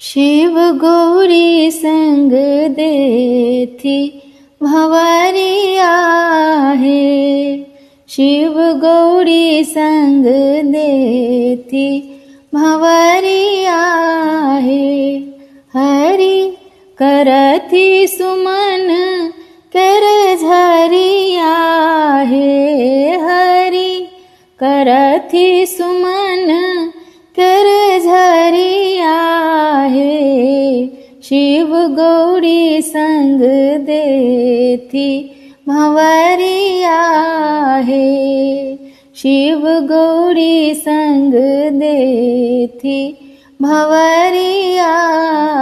शिव गौरी संग देती भंवरिया है। शिव गौरी संग देती भंवरिया है। हरि करती सुमन कर झरिया है। हरि करती सुमन कर झरिया है। शिव गौरी संग देती भंवरिया है। शिव गौरी संग देती भंवरिया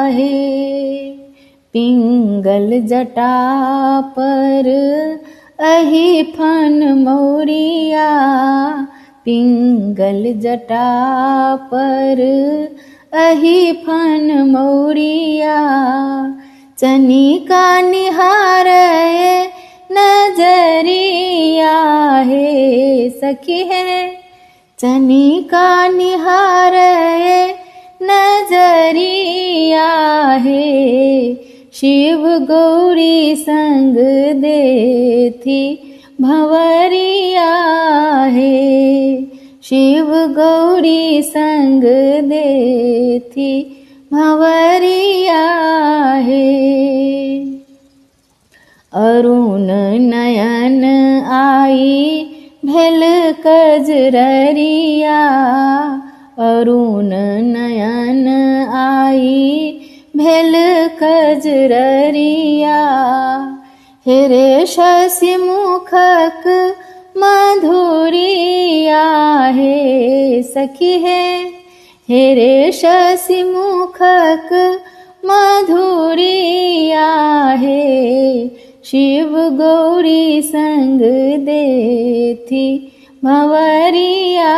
है। पिंगल जटा पर अहि फन मौरिया। पिंगल जटा पर अहि फन मौरिया। चनिका निहारे नजरिया है। सखी है चनिका निहारे नजरिया है। शिव गौरी संग देती भंवरिया है। शिव गौरी संग देती भंवरिया है। अरुण नयन आई भेल कजररिया। अरुण नयन आई भेल कजररिया। हेरे शशि मुखक मधुरिया है। सखी है हेरे शशि मुखक मधुरिया है। शिव गौरी संग देती भंवरिया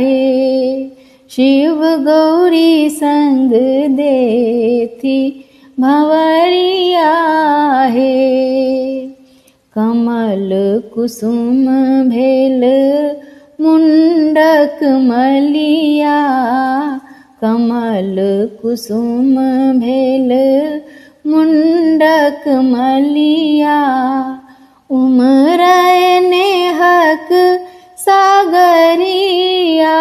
है। शिव गौरी संग देती भंवरिया है। कमल कुसुम भेल मुंडक मलिया। कमल कुसुम भेल मुंडक मलिया। उमरय नेहक सागरिया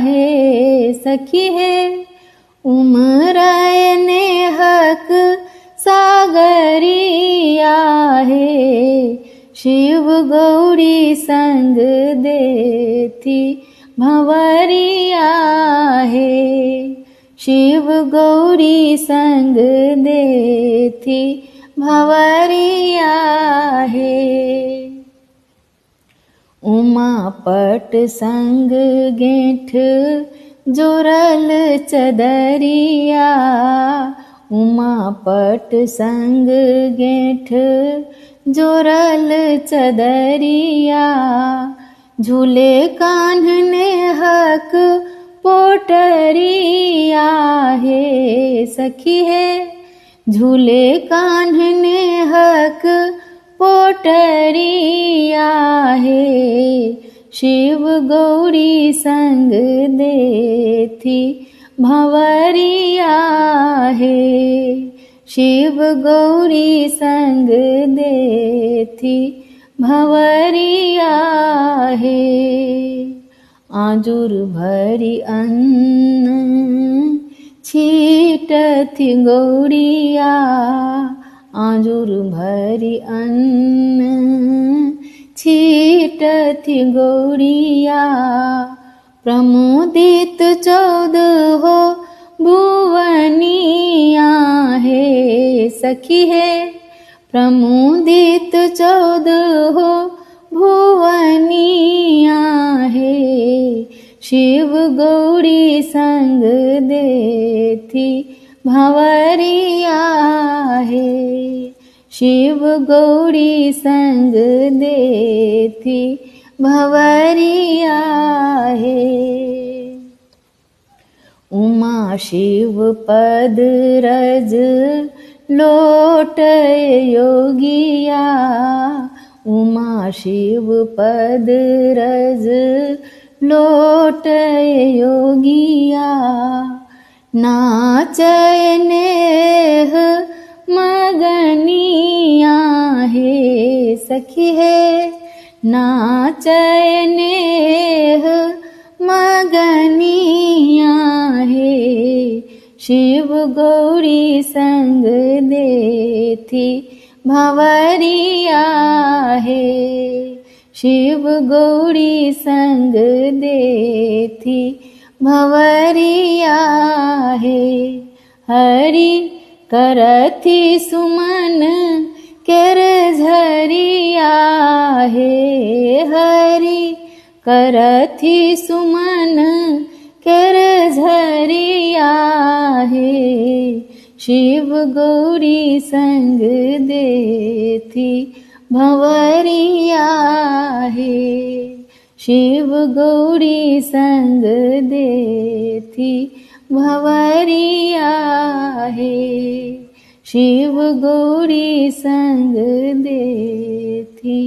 है। सखी है उमरय नेहक सागरिया है। शिव गौरी संग देती भंवरिया है। शिव गौरी संग देती भंवरिया है। उमापट संग गेंठ जोरल चदरिया। उमापट संग गेंठ जोरल चदरिया। झूले कान्हने हक पोटरिया है। सखी है झूले कान्हने हक पोटरिया है। शिव गौरी संग देती भंवरिया है। शिव गौरी संग देती भंवरिया है। आजुर भरी अन्न छीटती गौरिया। आजुर भरी अन्न छीटती गौरिया। प्रमुदित 14 भुवनिया है। सखी है प्रमुदित 14 भुवनिया है। शिव गौरी संग देती भंवरिया है। शिव गौरी संग देती भंवरिया है। उमा शिव पद रज लोट योगिया। उमा शिव पद रज लोट योगिया। नाचय नेह मगनिया हे सखी है, नाचय नेह मगनिया हे। शिव गौरी संग देती भंवरिया हे, शिव गौरी संग देती भंवरिया हे। हरि करथि सुमन केर झरिया हे, हरि करथि सुमन केर झरिया हे। शिव गौरी संग देती भंवरिया हे, शिव गौरी संग देती भंवरिया हे, शिव गौरी संग देती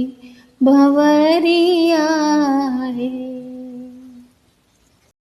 भंवरिया